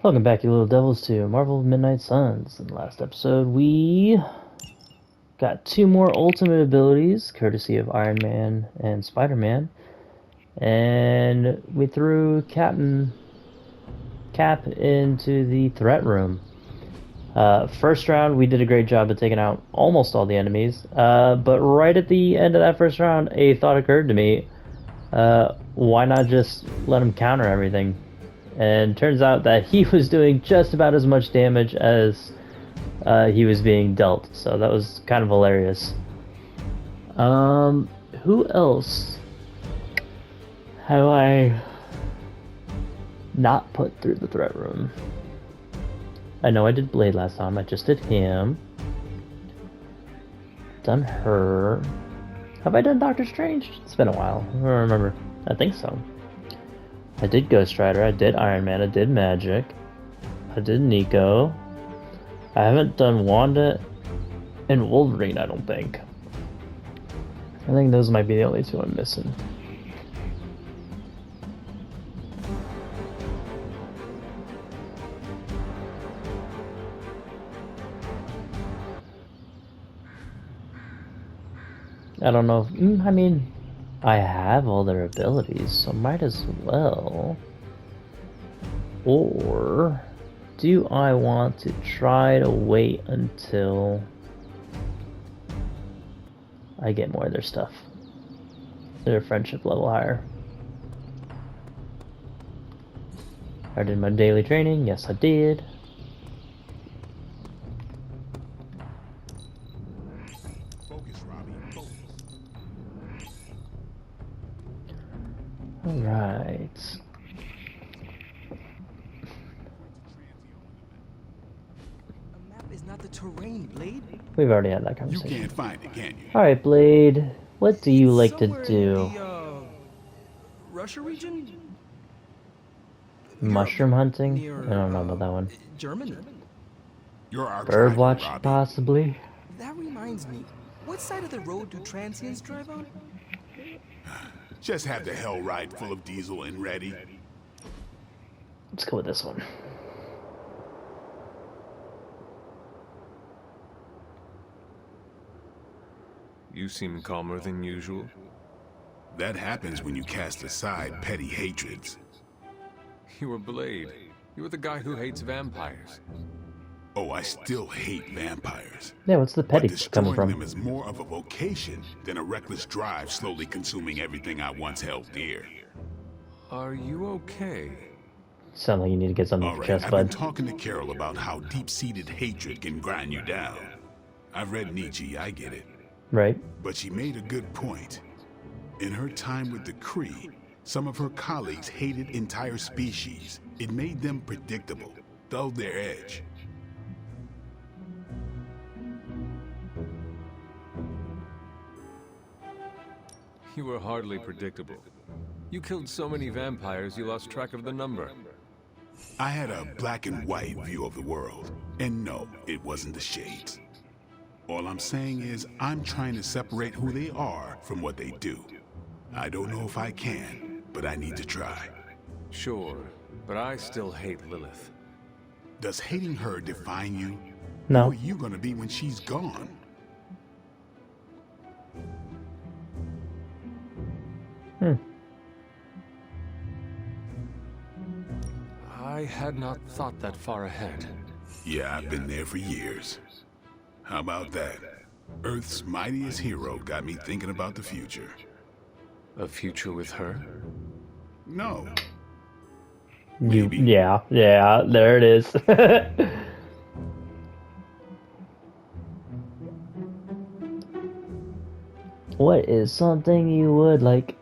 Welcome back, you little devils, to Marvel Midnight Suns. In the last episode, we got two more ultimate abilities, courtesy of Iron Man and Spider-Man, and we threw Captain Cap into the threat room. First round, we did a great job of taking out almost all the enemies, but right at the end of that first round, a thought occurred to me. Why not just let him counter everything? And turns out that he was doing just about as much damage as he was being dealt. So that was kind of hilarious. Who else have I not put through the threat room? I know I did Blade last time. I just did him. Done her. Have I done Doctor Strange? It's been a while. I don't remember. I think so. I did Ghost Rider, I did Iron Man, I did Magic, I did Nico. I haven't done Wanda and Wolverine, I don't think. I think those might be the only two I'm missing. I don't know if, I mean, I have all their abilities, so might as well. Or do I want to try to wait until I get more of their stuff? Their friendship level higher. I did my daily training, yes I did. Alright. A map is not the terrain, Blade. We've already had that conversation. You can't find it, can you? Alright, Blade. What do you like to do? In the, Russia region? Mushroom hunting? Near, I don't know about that one. Germany. You're our driver, Birdwatch, Robbie. possibly? That reminds me. What side of the road do transients drive on? Just have the hell ride full of diesel and ready. Let's go with this one. You seem calmer than usual. That happens when you cast aside petty hatreds. You were Blade. You were the guy who hates vampires. Oh, I still hate vampires. Yeah, what's the But petty destroying coming from? them is more of a vocation than a reckless drive slowly consuming everything I once held dear. Are you okay? Sound like you need to get something All off right, your chest, I've been bud. talking to Carol about how deep-seated hatred can grind you down. I've read Nietzsche, I get it. Right? But she made a good point. In her time with the Kree, some of her colleagues hated entire species. It made them predictable, dulled their edge. You were hardly predictable. You killed so many vampires you lost track of the number. I had a black and white view of the world. And no, it wasn't the shades. All I'm saying is, I'm trying to separate who they are from what they do. I don't know if I can, but I need to try. Sure, but I still hate Lilith. Does hating her define you? No. Who are you gonna be when she's gone? I had not thought that far ahead. Yeah, I've been there for years. How about that? Earth's mightiest hero got me thinking about the future. A future with her? No. You, Maybe. yeah, there it is. What is something you would like?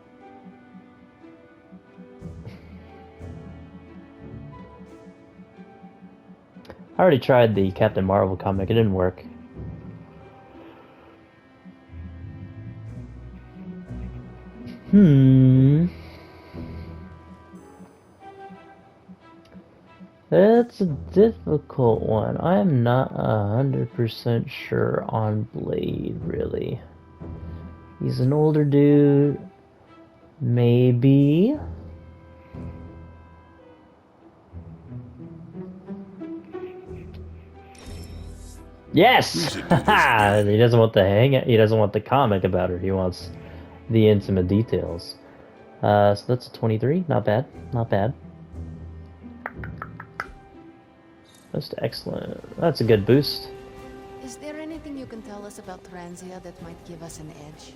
I already tried the Captain Marvel comic, it didn't work. That's a difficult one. I'm not 100% sure on Blade, really. He's an older dude. Maybe. Yes! We should do this again. He doesn't want the he doesn't want the comic about her. He wants the intimate details. So that's a 23. Not bad. Not bad. Most excellent. That's a good boost. Is there anything you can tell us about Transia that might give us an edge?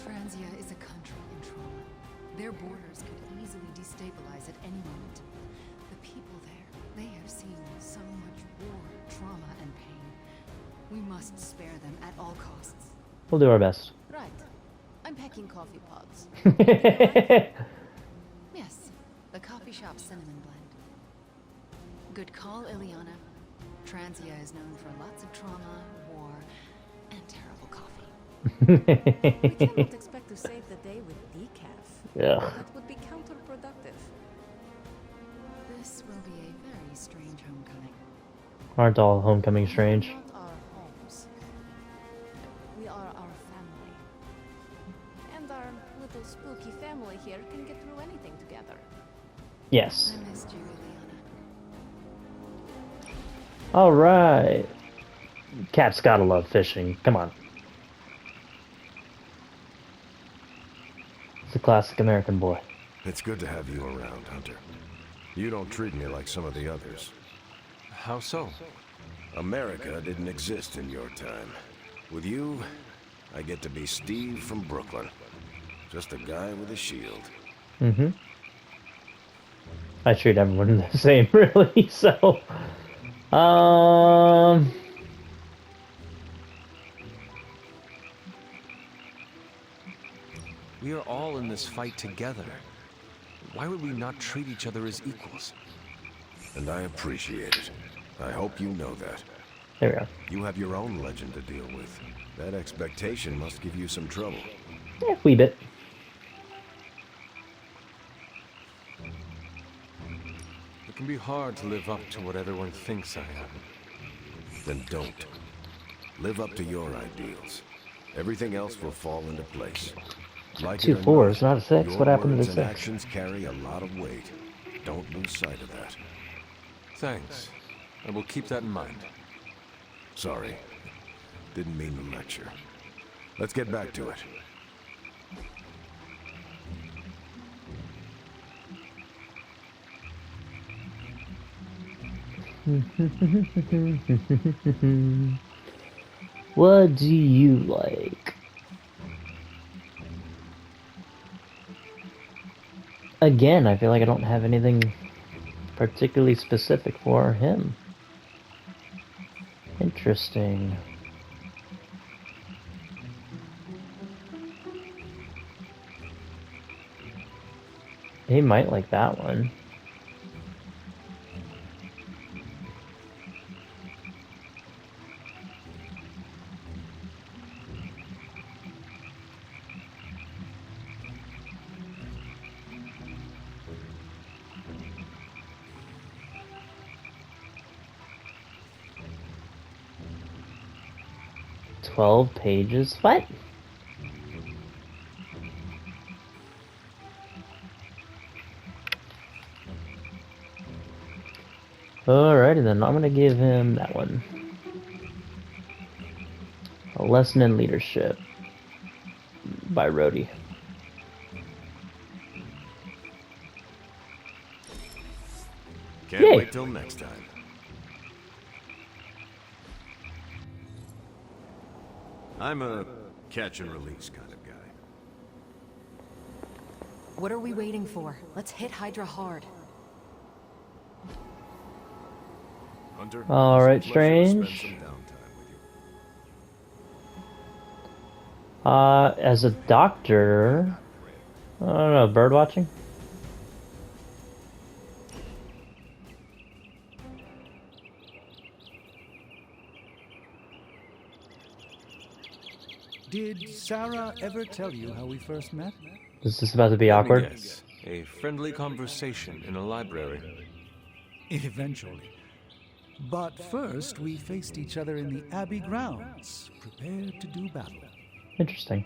Transia is a country in trauma. Their borders could easily destabilize at any moment. The people there, they have seen so much war, trauma, and pain. We must spare them at all costs. We'll do our best. Right. I'm packing coffee pods. Yes, the coffee shop cinnamon blend. Good call, Ileana. Transia is known for lots of trauma, war, and terrible coffee. We cannot expect to save the day with decaf. Yeah. That would be counterproductive. This will be a very strange homecoming. Aren't all homecoming strange? We are not our homes. We are our family. And our little spooky family here can get through anything together. Yes. I missed you, Ileana. Alright. Cap's gotta love fishing. Come on. It's a classic American boy. It's good to have you around, Hunter. You don't treat me like some of the others. How so? America didn't exist in your time. With you, I get to be Steve from Brooklyn. Just a guy with a shield. Mm-hmm. I treat everyone the same, really, so... We are all in this fight together. Why would we not treat each other as equals? And I appreciate it. I hope you know that. There we go. You have your own legend to deal with. That expectation must give you some trouble. Yeah, wee bit. It can be hard to live up to what everyone thinks I am. Then don't. Live up to your ideals. Everything else will fall into place. Like Two it or fours, not a six. your What happened to words the and six? actions carry a lot of weight. Don't lose sight of that. Thanks. I will keep that in mind. Sorry. Didn't mean to lecture. Let's get back to it. What do you like? Again, I feel like I don't have anything particularly specific for him. Interesting. He might like that one. "12 pages? What?" Alrighty then, I'm gonna give him that one. A Lesson in Leadership by Rhodey. Can't Yay. wait till next time. I'm a catch and release kind of guy. What are we waiting for? Let's hit Hydra hard. Hunter, All right, it's a pleasure to spend Strange. some downtime with you. As a doctor, I don't know, bird watching? Did Sarah ever tell you how we first met? Is this about to be Let me awkward? guess. A friendly conversation in a library. Eventually. But first, we faced each other in the Abbey grounds, prepared to do battle. Interesting.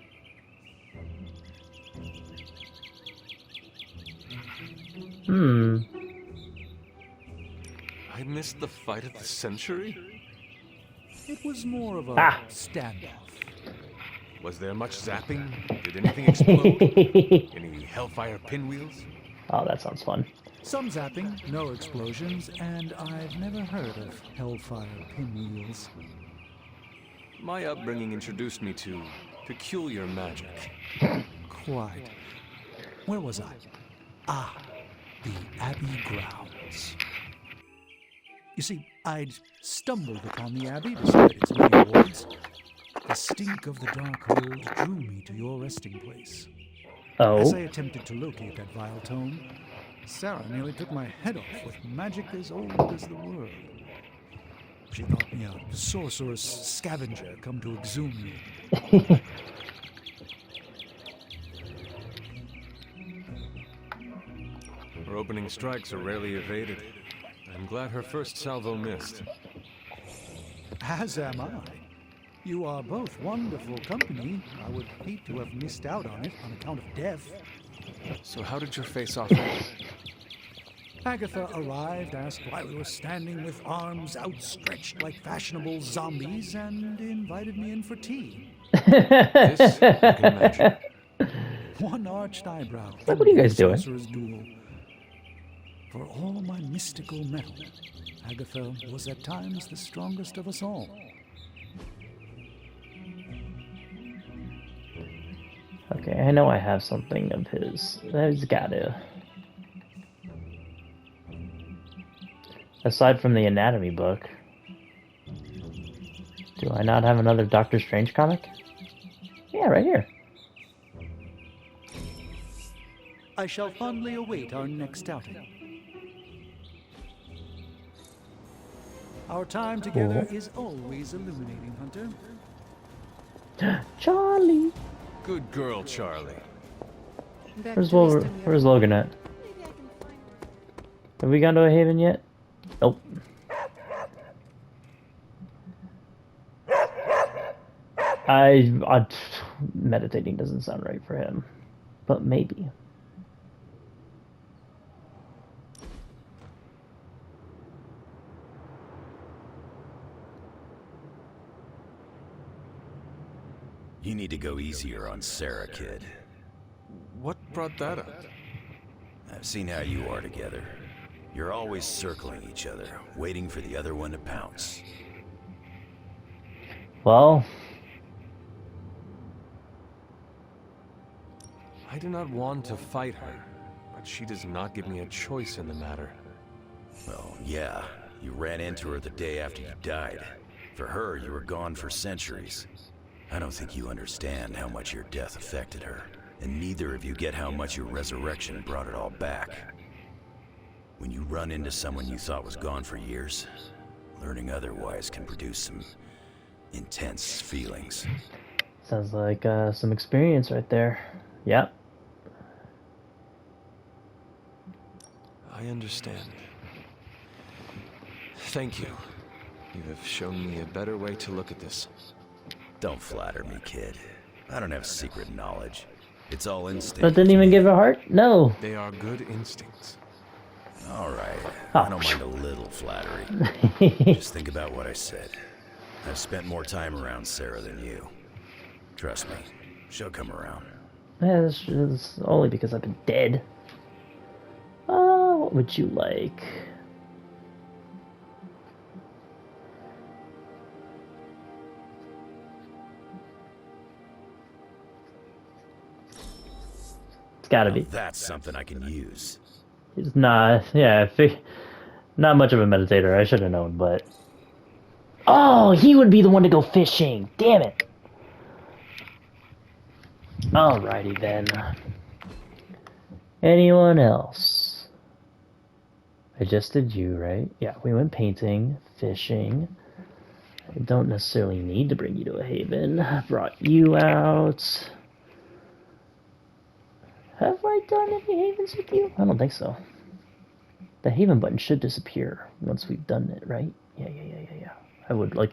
I missed the fight of the century? It was more of a standoff. Was there much zapping? Did anything explode? Any hellfire pinwheels? Oh, that sounds fun. Some zapping, no explosions, and I've never heard of hellfire pinwheels. My upbringing introduced me to peculiar magic. Quite. Where was I? Ah, the Abbey grounds. You see, I'd stumbled upon the Abbey despite its many wards. The stink of the Darkhold drew me to your resting place. As I Oh, attempted to locate that vile tome, Sarah nearly took my head off with magic as old as the world. She thought me a sorcerous scavenger come to exhume me. Her opening strikes are rarely evaded. I'm glad her first salvo missed. As am I. You are both wonderful company. I would hate to have missed out on it on account of death. So how did your face-off end? Agatha arrived, asked why we were standing with arms outstretched like fashionable zombies, and invited me in for tea. This, I can imagine. One arched eyebrow. What are you guys doing? Sorcerer's duel. For all my mystical metal, Agatha was at times the strongest of us all. okay. I know I have something of his. There's gotta. Aside from the anatomy book, do I not have another Doctor Strange comic? Yeah, right here. I shall fondly await our next outing. Our time together is always illuminating, Hunter. Charlie. Good girl, Charlie. Back Where's to Wolver- Eastern Where's Europe. Logan at? Maybe I can find Have we gone to a haven yet? Nope. Meditating doesn't sound right for him, but maybe. You need to go easier on Sarah, kid. What brought that up? I've seen how you are together. You're always circling each other, waiting for the other one to pounce. Well, I do not want to fight her, but she does not give me a choice in the matter. Well, yeah, you ran into her the day after you died. For her, you were gone for centuries. I don't think you understand how much your death affected her, and neither of you get how much your resurrection brought it all back. When you run into someone you thought was gone for years, learning otherwise can produce some intense feelings. sounds like some experience right there. Yep. I understand. Thank you. You have shown me a better way to look at this. Don't flatter me, kid. I don't have secret knowledge. It's all instinct. But didn't even give a heart? No. They are good instincts. All right. Oh. I don't mind a little flattery. Just think about what I said. I've spent more time around Sarah than you. Trust me, she'll come around. It's only because I've been dead. What would you like? It's gotta Now be. that's something I can use. He's not. Yeah, not much of a meditator. I should have known, but. Oh, he would be the one to go fishing. Damn it. Alrighty then. Anyone else? I just did you, right? Yeah, we went painting, fishing. I don't necessarily need to bring you to a haven. I brought you out. Have I done any havens with you? I don't think so. The haven button should disappear once we've done it, right? Yeah. I would like...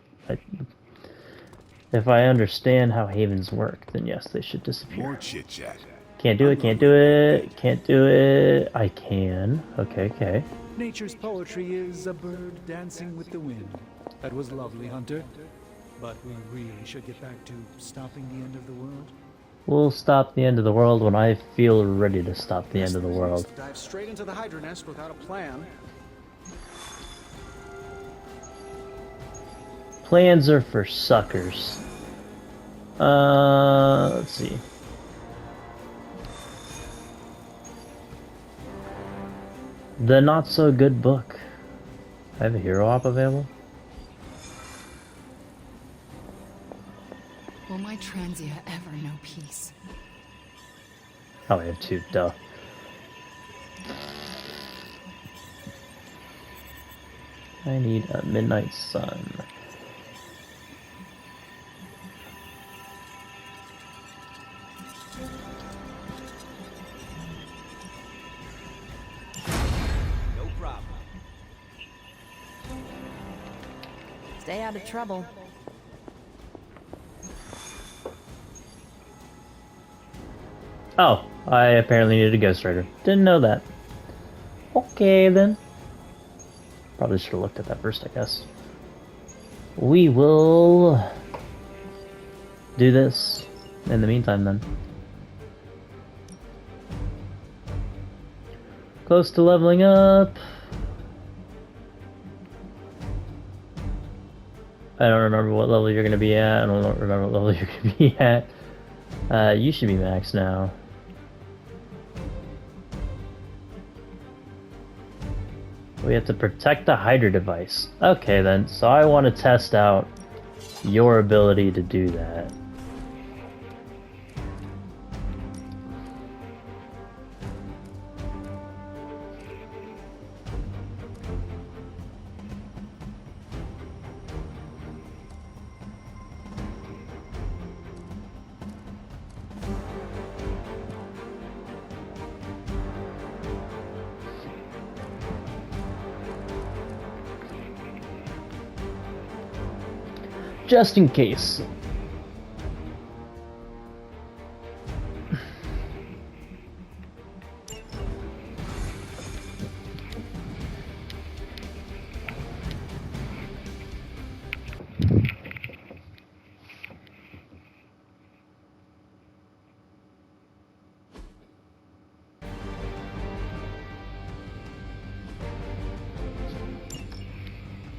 if I understand how havens work, then yes, they should disappear. More chit chat. Can't do it, can't do it, can't do it. I can. Okay. Nature's poetry is a bird dancing with the wind. That was lovely, Hunter. But we really should get back to stopping the end of the world. We'll stop the end of the world when I feel ready to stop the end of the world. Dive straight into the Hydra nest without a plan. Plans are for suckers. Let's see. The Not So Good Book. I have a hero op available. Will my Transia ever know peace? Oh, I have two, duh. I need a Midnight Sun. No problem. Stay out of trouble. Oh, I apparently needed a Ghost Rider. Didn't know that. Okay, then. Probably should have looked at that first, I guess. We will do this in the meantime, then. Close to leveling up. I don't remember what level you're going to be at. I don't remember what level you're going to be at. You should be max now. We have to protect the Hydra device. Okay then, so I want to test out your ability to do that. Just in case.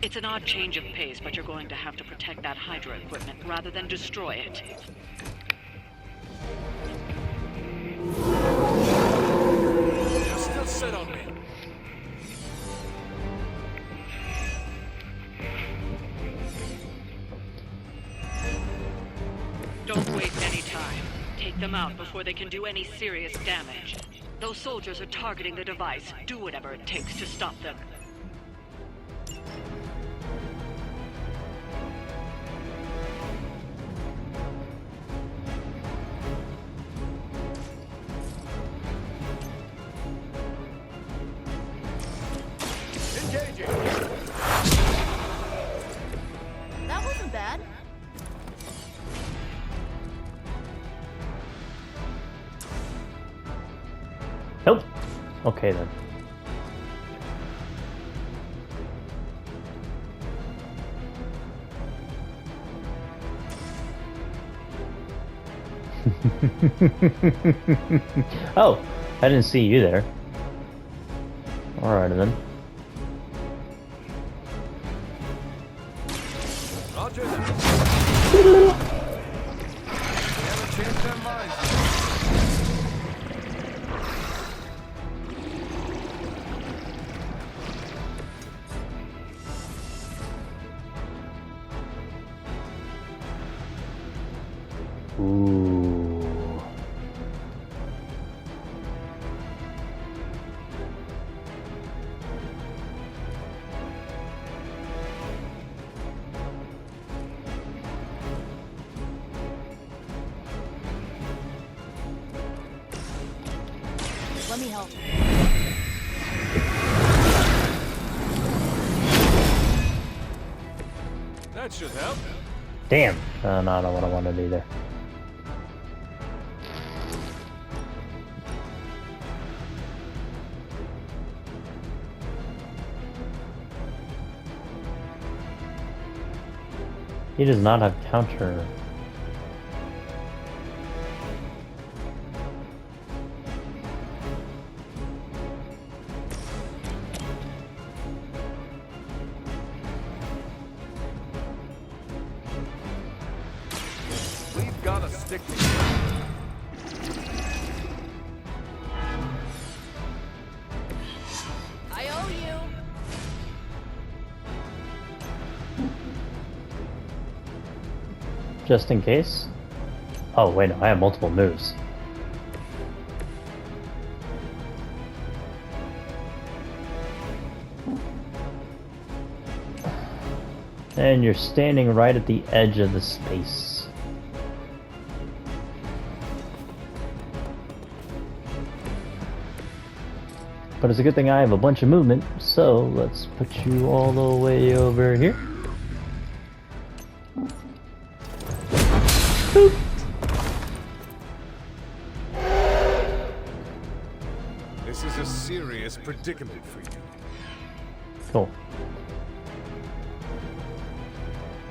It's an odd change of pace, but you're going to have to protect that Hydra equipment rather than destroy it. You're still set on me. Don't waste any time. Take them out before they can do any serious damage. Those soldiers are targeting the device. Do whatever it takes to stop them. That wasn't bad. Nope. Okay then. Oh, I didn't see you there. Alright then. Roger that. They haven't changed their minds yet. Ooh. Let me help. That should help. Damn. No, not what I wanted either. He does not have counter. We've got to stick together. I owe you. Just in case. Oh wait, no, I have multiple moves. And you're standing right at the edge of the space. But it's a good thing I have a bunch of movement, so let's put you all the way over here. Boop. This is a serious predicament for you. Cool.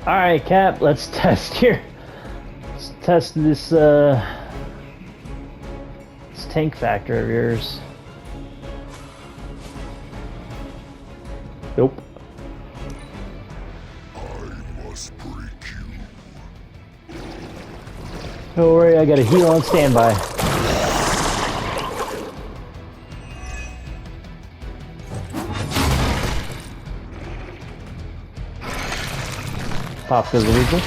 Alright, Cap, let's test here. Let's test this tank factor of yours. Nope. I must break you. Don't worry, I got a heal on standby. Pop goes the weasel.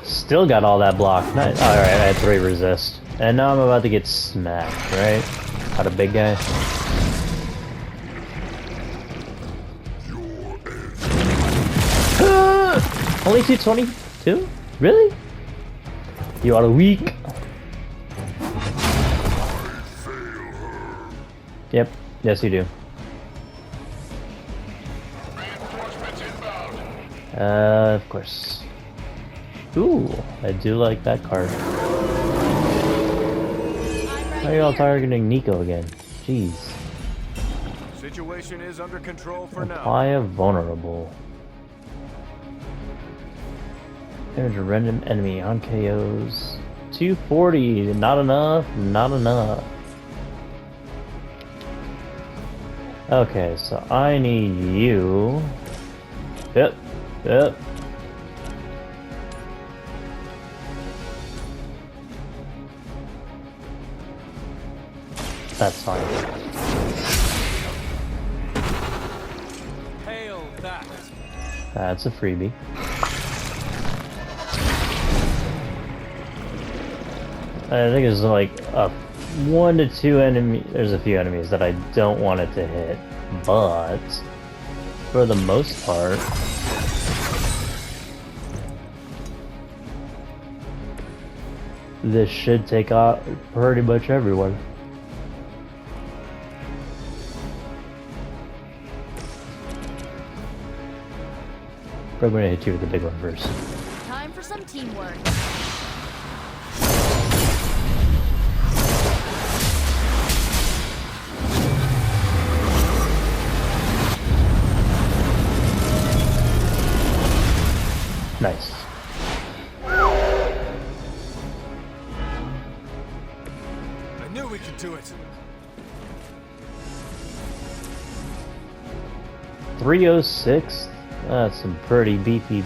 Still got all that block. Nice. Alright, I had 3 resist. And now I'm about to get smacked, right? Out of big guy. Only 222? Really? You are weak. Yep. Yes, you do. Of course. Ooh, I do like that card. Why are y'all targeting Nico again? Jeez. Situation is under control for now. Apply a vulnerable. Damage a random enemy on KOs. 240. Not enough. Not enough. Okay, so I need you. Yep. Yep. That's fine. Hail that. That's a freebie. I think there's like a 1 to 2 enemy. There's a few enemies that I don't want it to hit, but for the most part, this should take out pretty much everyone. But I'm gonna hit you with the big one first. Time for some teamwork. Nice. I knew we could do it. 306? That's some pretty beefy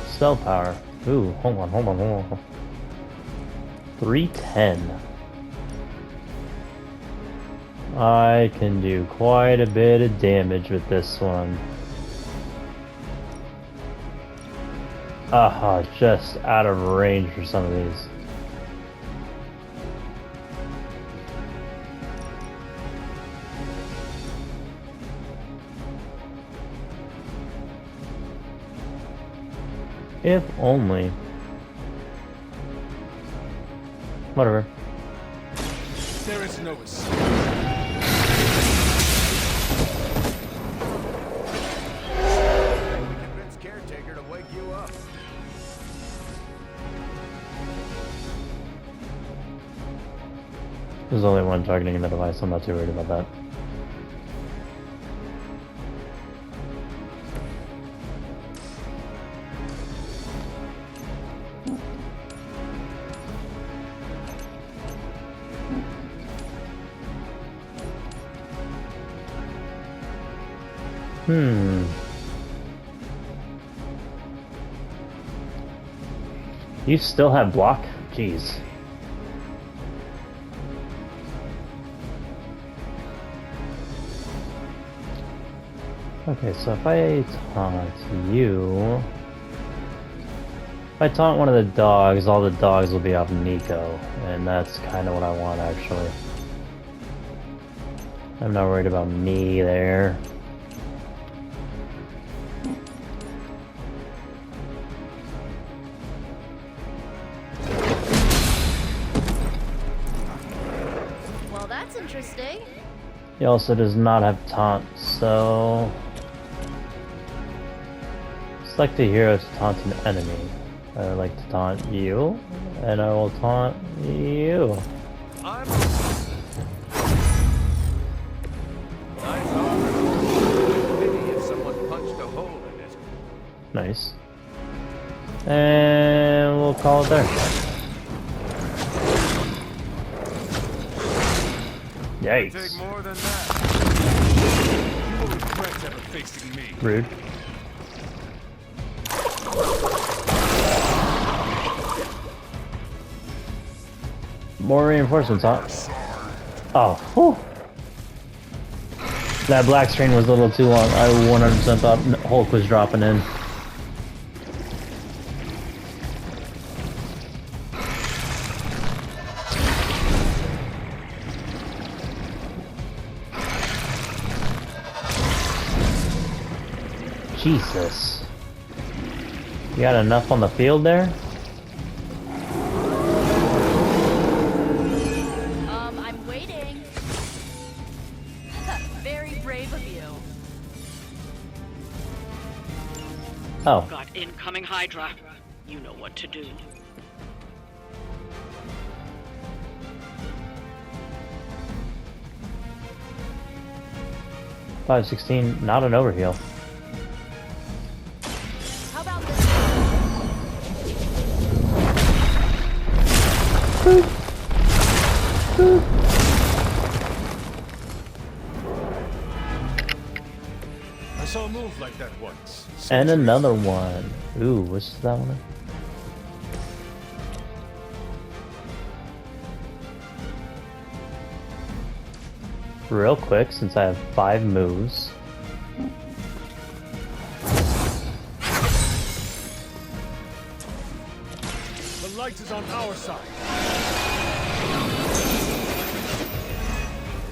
spell power. Ooh, hold on. 310. I can do quite a bit of damage with this one. Aha, just out of range for some of these. If only. Whatever. There is no escape. There's only one targeting the device, I'm not too worried about that. You still have block? Jeez. Okay, so if I taunt you... If I taunt one of the dogs, all the dogs will be off Nico. And that's kind of what I want, actually. I'm not worried about me there. Well, that's interesting. He also does not have taunt, so... Select a hero to taunt an enemy. I would like to taunt you, and I will taunt you. I'm... Nice armor. Maybe if someone punched a hole in it. Nice. And we'll call it there. Yikes. Take more than that. You will regret ever facing me. Rude. More reinforcements, huh? Oh, whew. That black screen was a little too long. I 100% thought Hulk was dropping in. Jesus. You got enough on the field there? I'm waiting. Very brave of you. Oh. Got incoming Hydra. You know what to do. .516, not an overheal. How about this? I saw a move like that once. And another one. Ooh, what's that one? Real quick, since I have 5 moves. The light is on our side.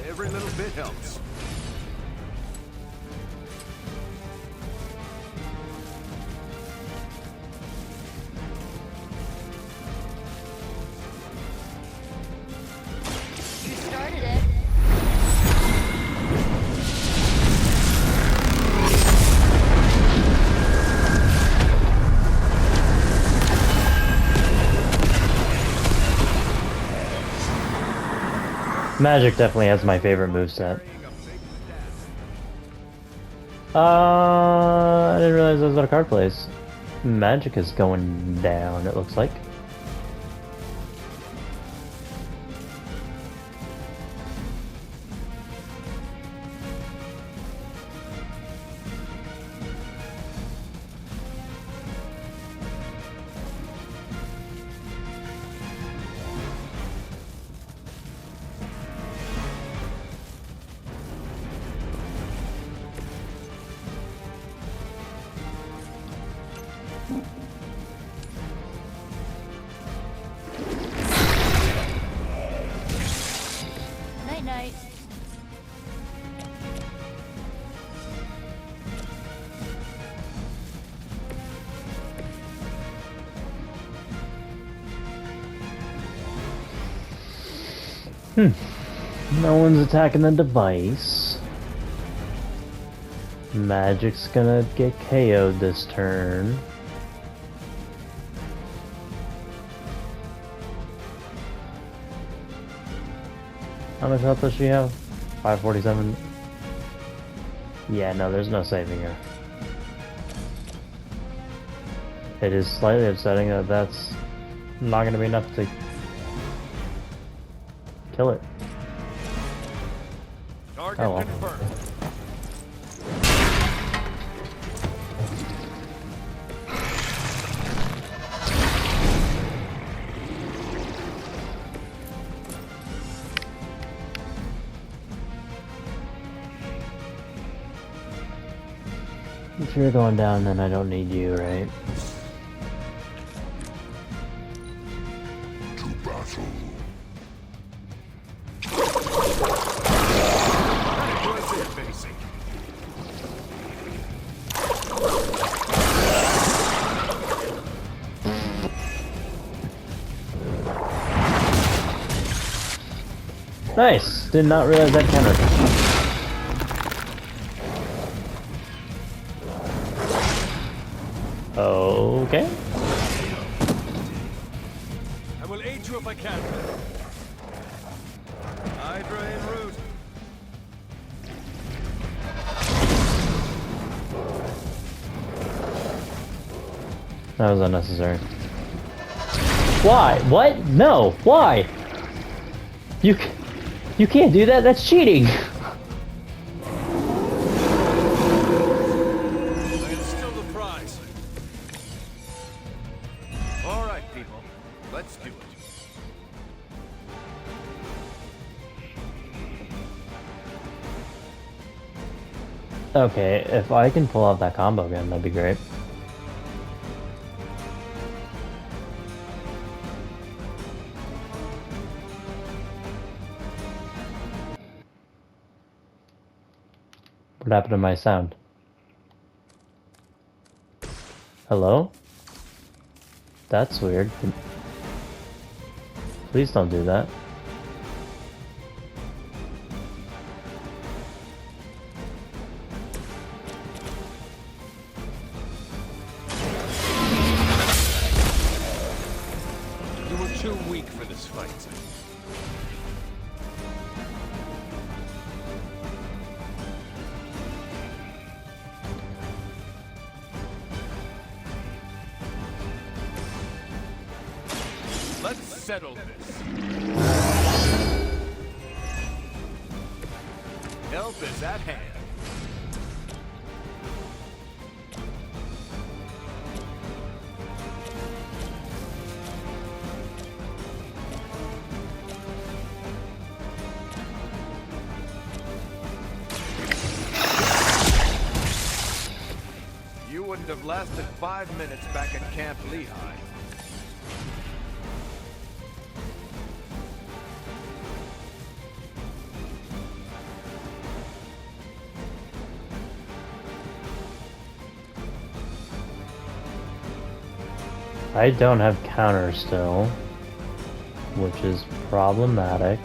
Every little bit helps. You started it. Magic definitely has my favorite moveset. I didn't realize that was what a card plays. Magic is going down, it looks like. Night night. No one's attacking the device. Magic's gonna get KO'd this turn. How much health does she have? 547. Yeah, no, there's no saving her. It is slightly upsetting that that's not going to be enough to kill it. Target Oh well. confirmed. If you're going down, then I don't need you, right? To battle. Nice! Did not realize that countered. Okay. I will aid you if I can. Hydra en route. That was unnecessary. Why? What? No! Why? You can't do that. That's cheating. Let's do it. Okay, if I can pull off that combo again, that'd be great. What happened to my sound? Hello? That's weird. Please don't do that. You were too weak for this fight. Let's settle this. Help is at hand. You wouldn't have lasted 5 minutes back at Camp Lehigh. I don't have counter still, which is problematic.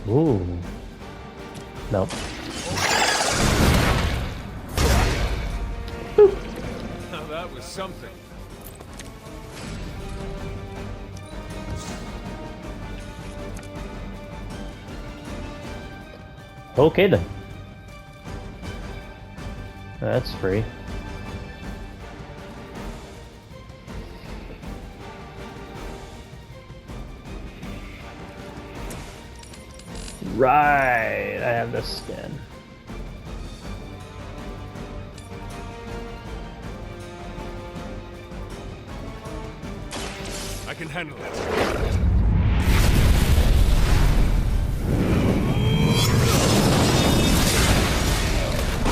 Ooh. Nope. Now that was something. Okay then. That's free. Right, I have this skin. I can handle it.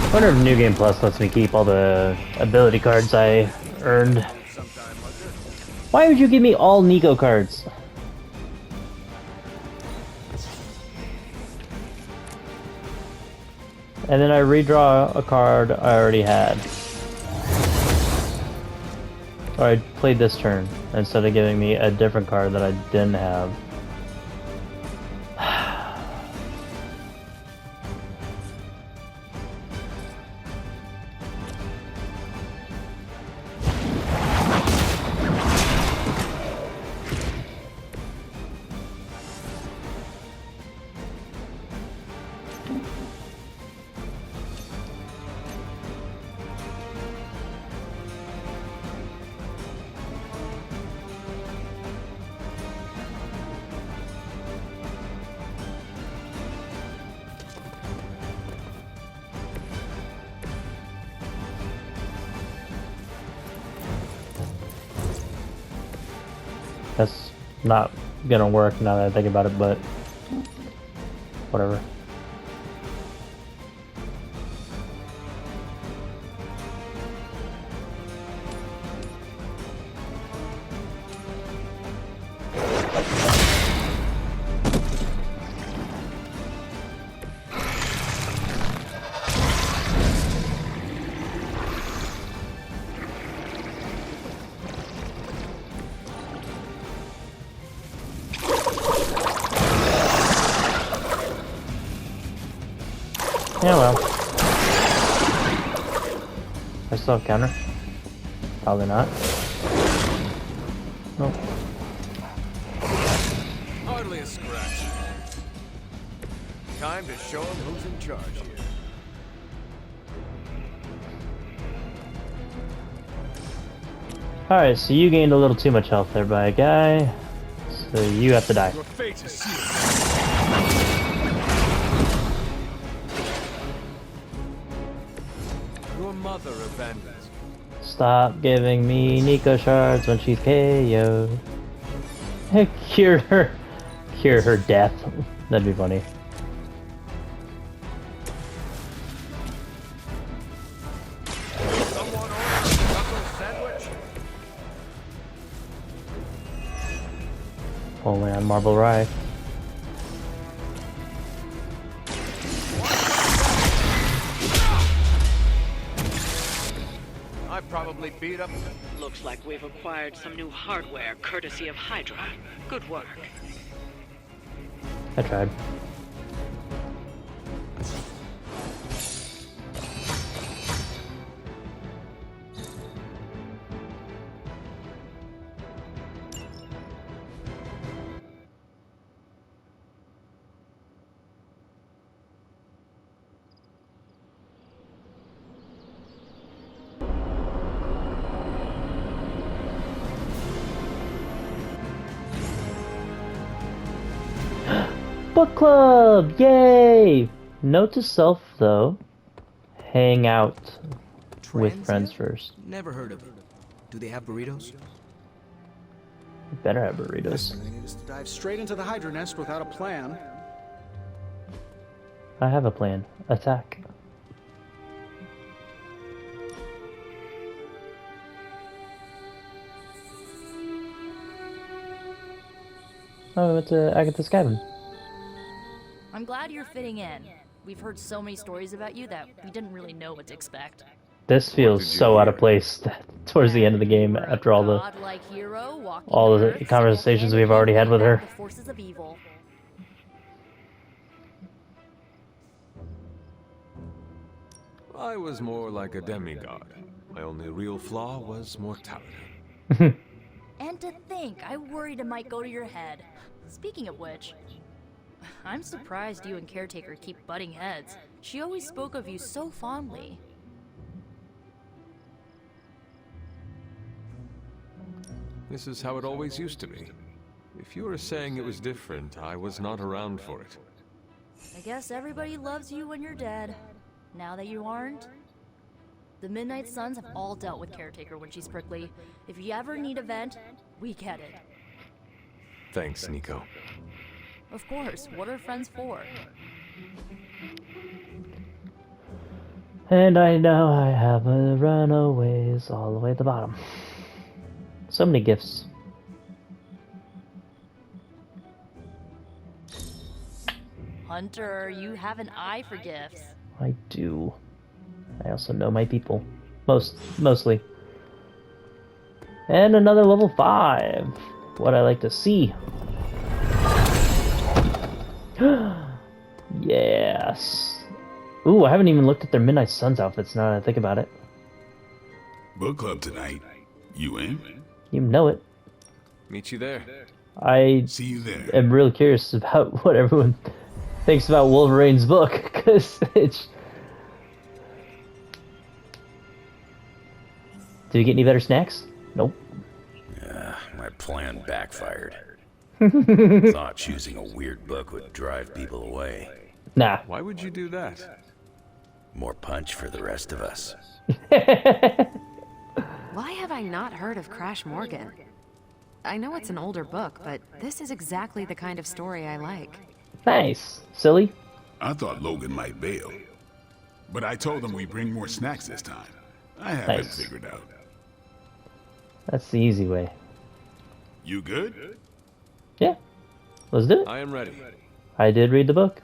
I wonder if New Game Plus lets me keep all the ability cards I earned. Why would you give me all Nico cards? And then I redraw a card I already had. Or I played this turn instead of giving me a different card that I didn't have. That's not gonna work now that I think about it, but whatever. Yeah, well. I still have counter. Probably not. Nope. Hardly a scratch. Time to show him who's in charge here. Alright, so you gained a little too much health there by a guy. So you have to die. Your fate is sealed. Your mother abandons you. Stop giving me Nico shards when she's KO'd. Cure her death. That'd be funny. Someone order a knuckle sandwich? Only on Marble Rye. I probably beat up. Looks like we've acquired some new hardware courtesy of Hydra. Good work. I tried. Book club! Yay! Note to self, though. Hang out with friends first. Never heard of it. Do they have burritos? You better have burritos. Just dive straight into the Hydra nest without a plan. I have a plan. Attack. Oh, we went to Agatha's cabin. I'm glad you're fitting in. We've heard so many stories about you that we didn't really know what to expect. This feels so out of place towards the end of the game after all the conversations we've already had with her. I was more like a demigod. My only real flaw was mortality. And to think, I worried it might go to your head. Speaking of which, I'm surprised you and Caretaker keep butting heads. She always spoke of you so fondly. This is how it always used to be. If you were saying it was different, I was not around for it. I guess everybody loves you when you're dead. Now that you aren't, the Midnight Suns have all dealt with Caretaker when she's prickly. If you ever need a vent, we get it. Thanks, Nico. Of course, what are friends for? And I know I have a runaways all the way at the bottom. So many gifts. Hunter, you have an eye for gifts. I do. I also know my people. Mostly. And another level 5. What I like to see. Yes. Ooh, I haven't even looked at their Midnight Suns outfits now that I think about it. Book club tonight. You in? You know it. Meet you there. I See you there. am really curious about what everyone thinks about Wolverine's book, because it's... Did you get any better snacks? Nope. My plan backfired. Thought choosing a weird book would drive people away. Nah. Why would you do that? More punch for the rest of us. Why have I not heard of Crash Morgan? I know it's an older book, but this is exactly the kind of story I like. Nice. Silly. I thought Logan might bail. But I told him we bring more snacks this time. I have Nice. it figured out. That's the easy way. You good? Yeah. Let's do it. I am ready. I did read the book.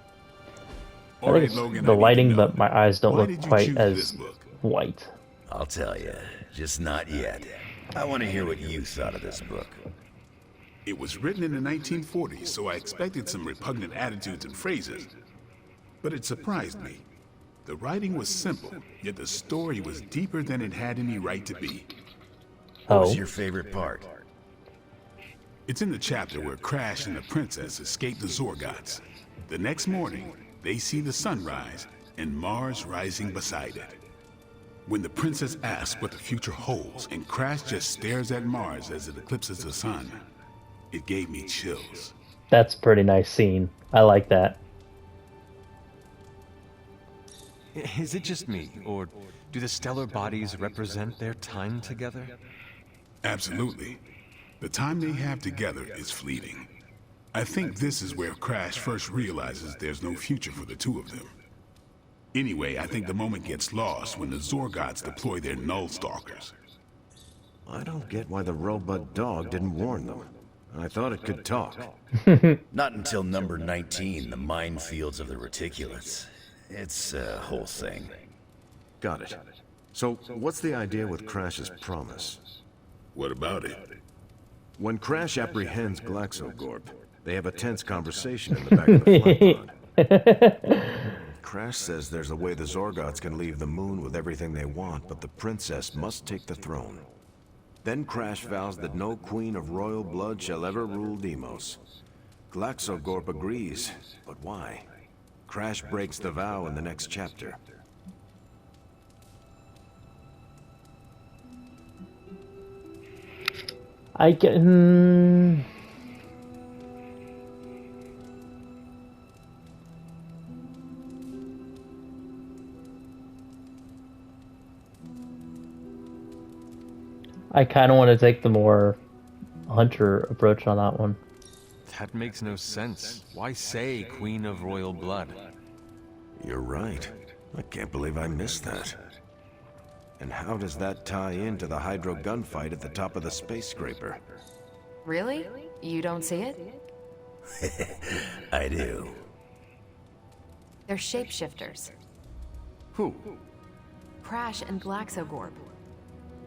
I All think right, it's Logan, the I need to lighting, know. but my eyes don't Why look did you quite choose as this book? white. I'll tell you, just not yet. I want to hear what you thought of this book. It was written in the 1940s, so I expected some repugnant attitudes and phrases. But it surprised me. The writing was simple, yet the story was deeper than it had any right to be. What was your favorite part? It's in the chapter where Crash and the princess escape the Zorgots. The next morning, they see the sun rise and Mars rising beside it. When the princess asks what the future holds and Crash just stares at Mars as it eclipses the sun, it gave me chills. That's a pretty nice scene. I like that. Is it just me, or do the stellar bodies represent their time together? Absolutely. The time they have together is fleeting. I think this is where Crash first realizes there's no future for the two of them. Anyway, I think the moment gets lost when the Zorgots deploy their Null Stalkers. I don't get why the robot dog didn't warn them. I thought it could talk. Not until number 19, the minefields of the reticulates. It's a whole thing. Got it. So, what's the idea with Crash's promise? What about it? When Crash apprehends Glaxogorp, they have a tense conversation in the back of the flight pod. Crash says there's a way the Zorgots can leave the moon with everything they want, but the princess must take the throne. Then Crash vows that no queen of royal blood shall ever rule Deimos. Glaxogorp agrees, but why? Crash breaks the vow in the next chapter. I get. I kind of want to take the more hunter approach on that one. That makes no sense. Why say Queen of Royal Blood? You're right. I can't believe I missed that. And how does that tie into the Hydro gunfight at the top of the space scraper? Really? You don't see it? I do. They're shapeshifters. Who? Crash and Glaxogorp.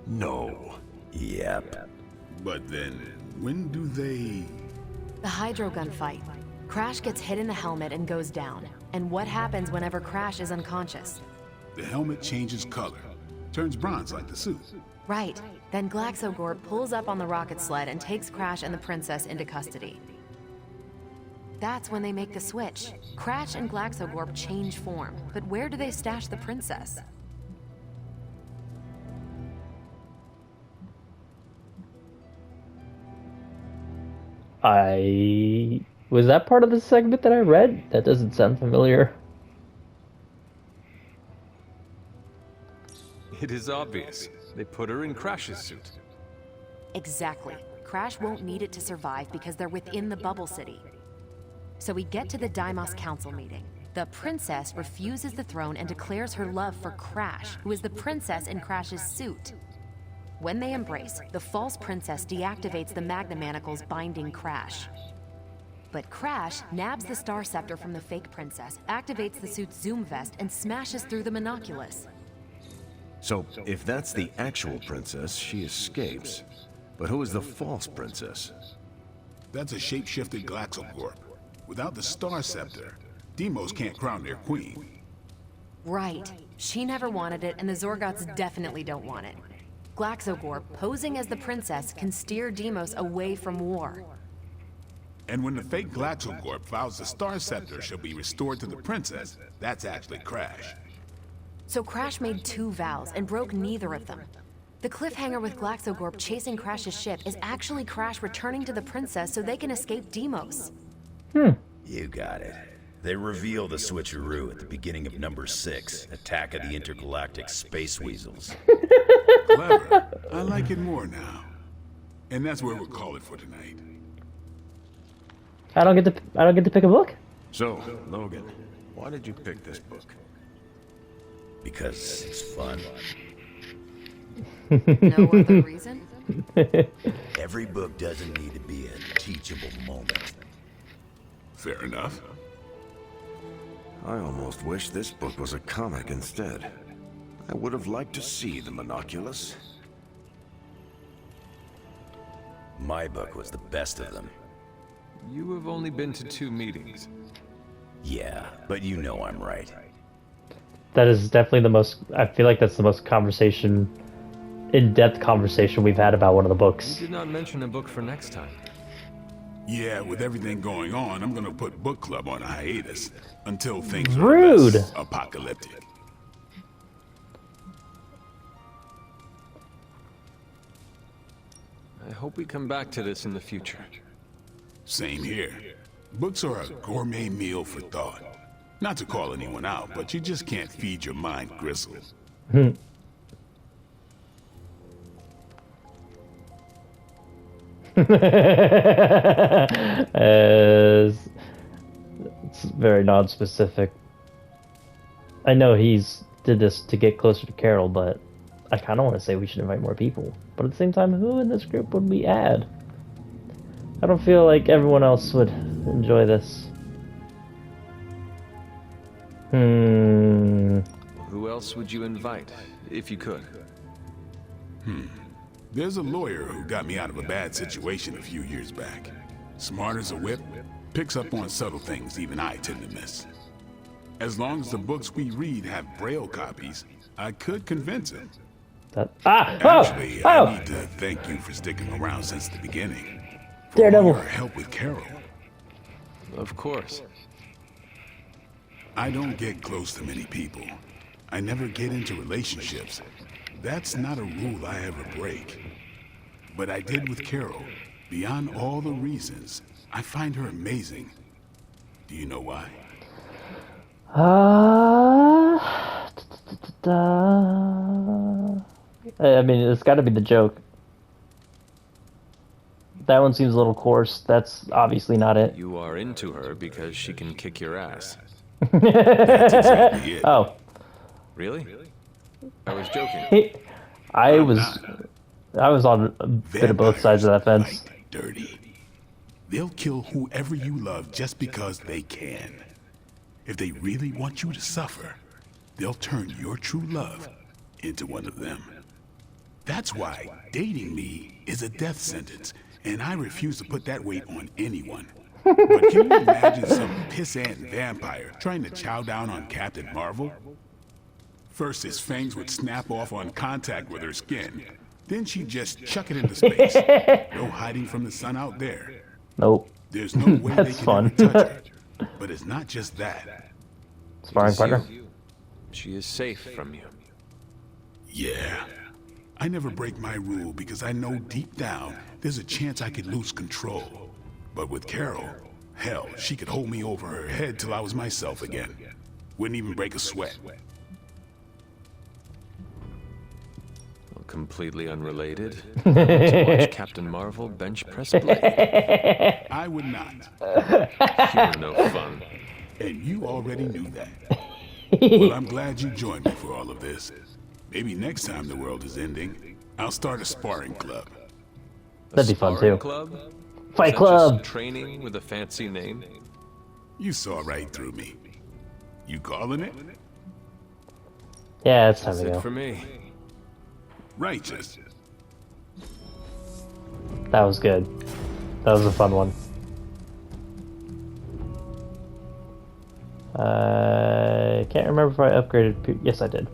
No. Yep. But then, when do they... The Hydro gunfight. Crash gets hit in the helmet and goes down. And what happens whenever Crash is unconscious? The helmet changes color. Turns bronze like the suit. Right. Then Glaxogorp pulls up on the rocket sled and takes Crash and the princess into custody. That's when they make the switch. Crash and Glaxogorp change form. But where do they stash the princess? Was that part of the segment that I read? That doesn't sound familiar. It is obvious. They put her in Crash's suit. Exactly. Crash won't need it to survive because they're within the bubble city. So we get to the Deimos Council meeting. The princess refuses the throne and declares her love for Crash, who is the princess in Crash's suit. When they embrace, the false princess deactivates the Magna Manacles binding Crash. But Crash nabs the Star Scepter from the fake princess, activates the suit's Zoom vest, and smashes through the Monoculus. So, if that's the actual princess, she escapes. But who is the false princess? That's a shape-shifted Glaxogorp. Without the Star Scepter, Deimos can't crown their queen. Right. She never wanted it, and the Zorgots definitely don't want it. Glaxogorp, posing as the princess, can steer Deimos away from war. And when the fake Glaxogorp vows the Star Scepter shall be restored to the princess, that's actually Crash. So Crash made 2 vows and broke neither of them. The cliffhanger with Glaxogorp chasing Crash's ship is actually Crash returning to the princess so they can escape Deimos. You got it. They reveal the switcheroo at the beginning of number 6, Attack of the Intergalactic Space Weasels. Clever. I like it more now. And that's where we'll call it for tonight. I don't get to pick a book? So, Logan, why did you pick this book? Because it's fun. No other reason? Every book doesn't need to be a teachable moment. Fair enough. I almost wish this book was a comic instead. I would have liked to see the Monoculus. My book was the best of them. You have only been to 2 meetings. Yeah, but you know I'm right. That is definitely the most. I feel like that's the most in-depth conversation we've had about one of the books. You did not mention a book for next time. Yeah, with everything going on, I'm gonna put book club on a hiatus until things are Rude. less apocalyptic. I hope we come back to this in the future. Same here. Books are a gourmet meal for thought. Not to call anyone out, but you just can't feed your mind gristle. It's very non-specific. I know he's did this to get closer to Carol, but I kind of want to say we should invite more people. But at the same time, who in this group would we add? I don't feel like everyone else would enjoy this. Who else would you invite, if you could? There's a lawyer who got me out of a bad situation a few years back. Smart as a whip, picks up on subtle things even I tend to miss. As long as the books we read have Braille copies, I could convince him. Actually, I need to thank you for sticking around since the beginning. For all your help with Carol. Of course. I don't get close to many people. I never get into relationships. That's not a rule I ever break. But I did with Carol. Beyond all the reasons, I find her amazing. Do you know why? I mean, it's got to be the joke. That one seems a little coarse. That's obviously not it. You are into her because she can kick your ass. That's exactly it. Oh. Really? I was joking. I was on a bit of both sides of that fence. Dirty. They'll kill whoever you love just because they can. If they really want you to suffer, they'll turn your true love into one of them. That's why dating me is a death sentence, and I refuse to put that weight on anyone. But can you imagine some pissant vampire trying to chow down on Captain Marvel? First, his fangs would snap off on contact with her skin. Then she'd just chuck it into space. No hiding from the sun out there. Nope. There's no way they can ever touch her. But it's not just that. Sparring partner. She is safe from you. Yeah. I never break my rule because I know deep down there's a chance I could lose control. But with Carol, hell, she could hold me over her head till I was myself again. Wouldn't even break a sweat. Completely unrelated. To watch Captain Marvel bench press Blade. I would not. You're no fun. And you already knew that. Well, I'm glad you joined me for all of this. Maybe next time the world is ending, I'll start a sparring club. That'd be fun too. Club? Fight club. Just training with a fancy name. You saw right through me. You calling it? Yeah, it's time That's to it go. for me. Righteous. That was good. That was a fun one. I can't remember if I upgraded... Yes, I did.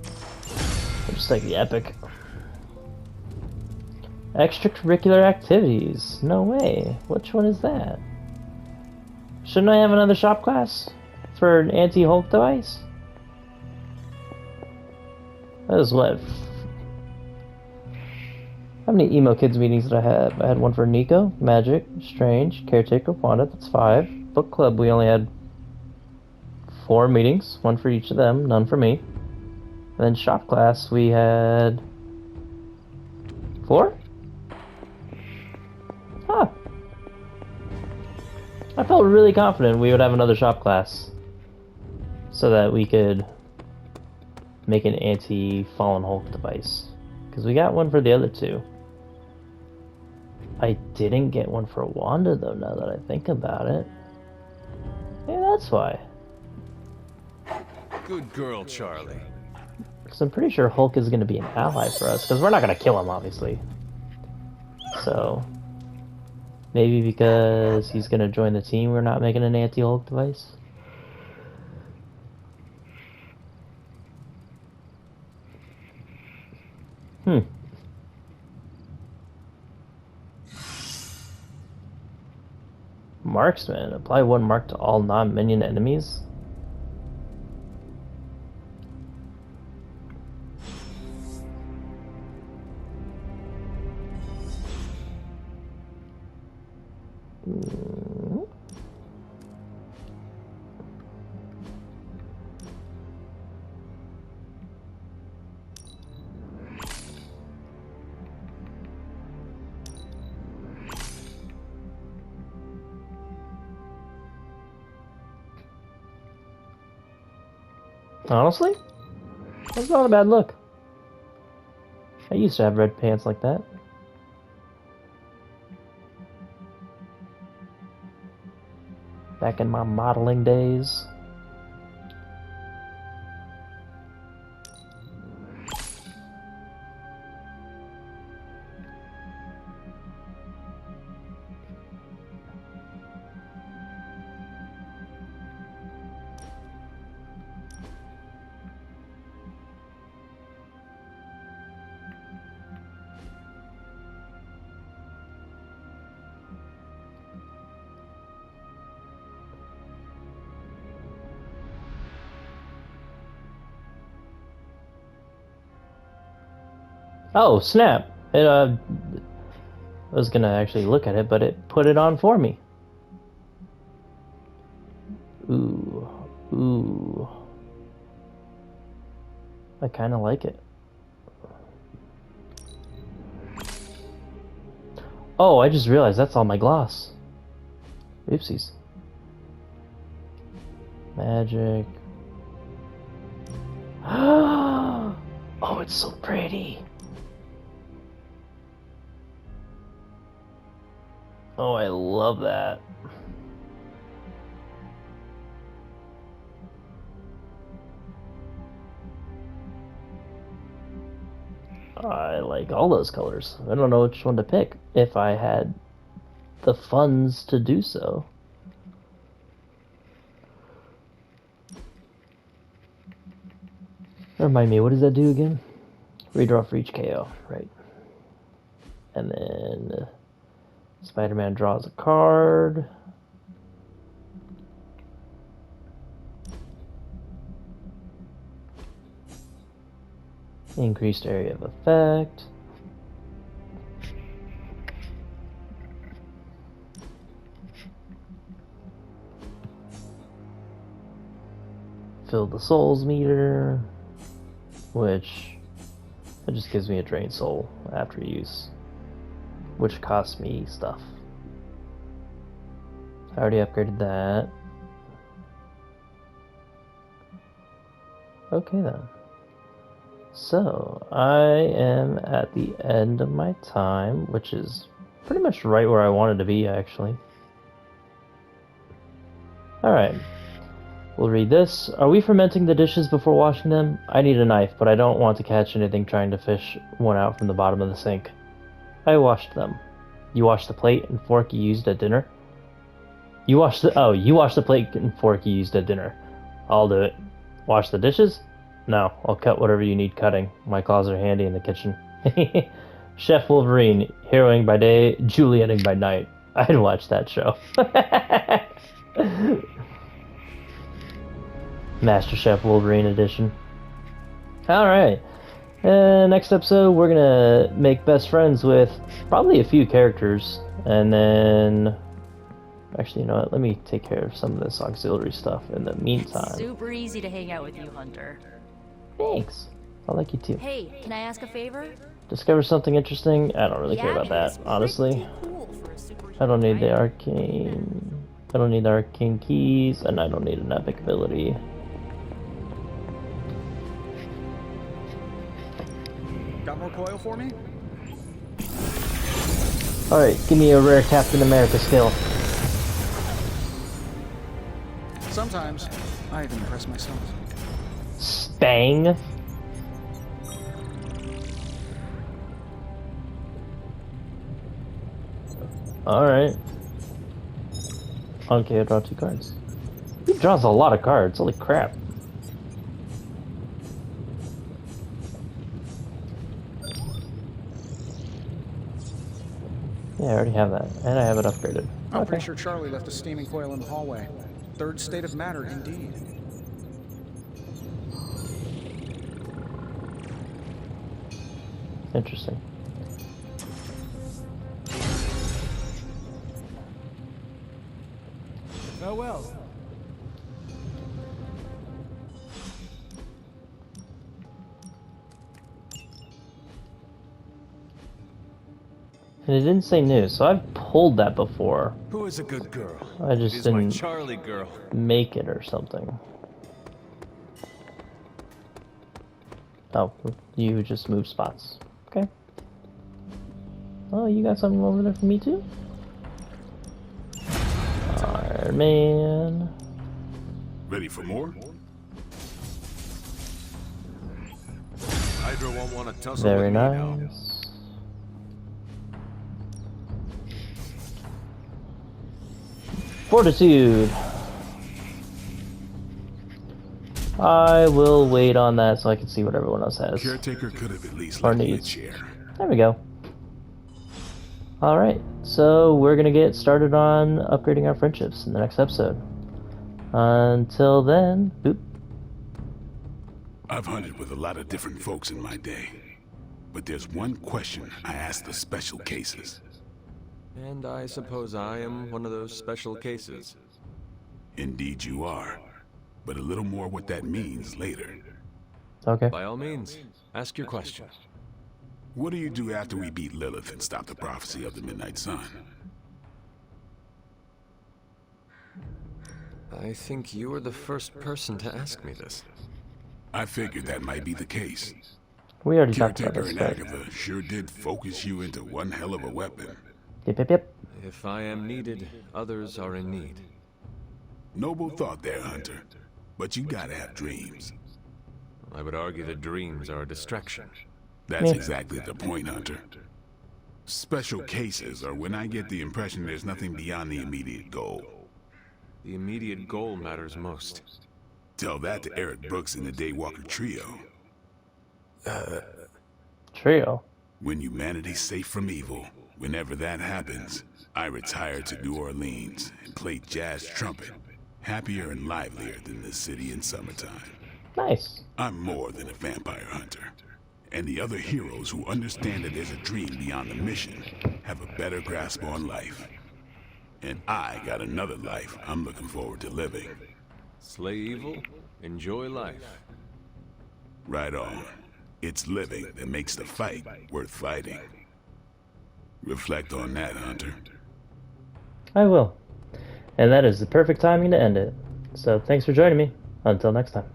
Just like the epic. Extracurricular activities. No way. Which one is that? Shouldn't I have another shop class for an anti-Hulk device? That is what? How many emo kids meetings did I have? I had one for Nico, Magic, Strange, Caretaker, Wanda. That's 5. Book club, we only had 4 meetings. 1 for each of them, none for me. And then shop class, we had 4? Huh. I felt really confident we would have another shop class so that we could make an anti-Fallen Hulk device. Because we got one for the other 2. I didn't get one for Wanda though, now that I think about it. Yeah, that's why. Good girl, Charlie. Because I'm pretty sure Hulk is going to be an ally for us, because we're not going to kill him, obviously. So, maybe because he's going to join the team, we're not making an anti-Hulk device? Marksman. Apply 1 mark to all non-minion enemies. Honestly, that's not a bad look. I used to have red pants like that. Back in my modeling days. Oh, snap. It, I was gonna actually look at it, but it put it on for me. Ooh. Ooh. I kinda like it. Oh, I just realized that's all my gloss. Oopsies. Magic. Oh, it's so pretty. Oh, I love that. I like all those colors. I don't know which one to pick if I had the funds to do so. Remind me, what does that do again? Redraw for each KO, right. And then Spider-Man draws a card. Increased area of effect. Fill the souls meter, which it just gives me a drain soul after use, which costs me stuff. I already upgraded that. Okay then. So, I am at the end of my time, which is pretty much right where I wanted to be, actually. Alright. We'll read this. Are we fermenting the dishes before washing them? I need a knife, but I don't want to catch anything trying to fish one out from the bottom of the sink. I washed them. You wash the plate and fork you used at dinner? You wash the plate and fork you used at dinner. I'll do it. Wash the dishes? No, I'll cut whatever you need cutting. My claws are handy in the kitchen. Chef Wolverine, heroing by day, Julietting by night. I'd watch that show. Master Chef Wolverine edition. Alright. Next episode, we're gonna make best friends with probably a few characters. And then... Actually, you know what? Let me take care of some of this auxiliary stuff in the meantime. It's super easy to hang out with you, Hunter. Thanks. I like you too. Hey, can I ask a favor? Discover something interesting? I don't really care about that, honestly. I don't need the arcane... I don't need the arcane keys, and I don't need an epic ability. Got more coil for me? Alright, give me a rare Captain America skill. Sometimes, I even impress myself. Stang? Alright. Okay, I draw 2 cards. He draws a lot of cards, holy crap. Yeah, I already have that, and I have it upgraded. I'm pretty sure Charlie left a steaming coil in the hallway. Third state of matter, indeed. Interesting. Farewell. And it didn't say new, so I've pulled that before. Who is a good girl? I just It is didn't my Charlie girl. make it or something. Oh, you just moved spots. Okay. Oh, you got something over there for me too? Iron Man. Ready for more? Hydra won't want to tussle Very with me now. nice. Fortitude. I will wait on that so I can see what everyone else has. Caretaker could have at least Or left me a needs. chair. There we go. Alright, so we're gonna get started on upgrading our friendships in the next episode. Until then, boop. I've hunted with a lot of different folks in my day. But there's one question I ask the special cases. And I suppose I am one of those special cases. Indeed you are. But a little more what that means later. Okay. By all means, ask your question. What do you do after we beat Lilith and stop the prophecy of the Midnight Sun? I think you were the first person to ask me this. I figured that might be the case. We already talked about Caretaker this, and but... Agatha sure did focus you into one hell of a weapon. Yep, yep, yep. If I am needed, others are in need. Noble thought there, Hunter. But you gotta have dreams. I would argue that dreams are a distraction. That's exactly the point, Hunter. Special cases are when I get the impression there's nothing beyond the immediate goal. The immediate goal matters most. Tell that to Eric Brooks in the Daywalker Trio. Trio? When humanity's safe from evil, whenever that happens, I retire to New Orleans and play jazz trumpet. Happier and livelier than the city in summertime. Nice. I'm more than a vampire hunter. And the other heroes who understand that there's a dream beyond the mission have a better grasp on life. And I got another life I'm looking forward to living. Slay evil, enjoy life. Right on. It's living that makes the fight worth fighting. Reflect on that, Hunter. I will. And that is the perfect timing to end it. So thanks for joining me. Until next time.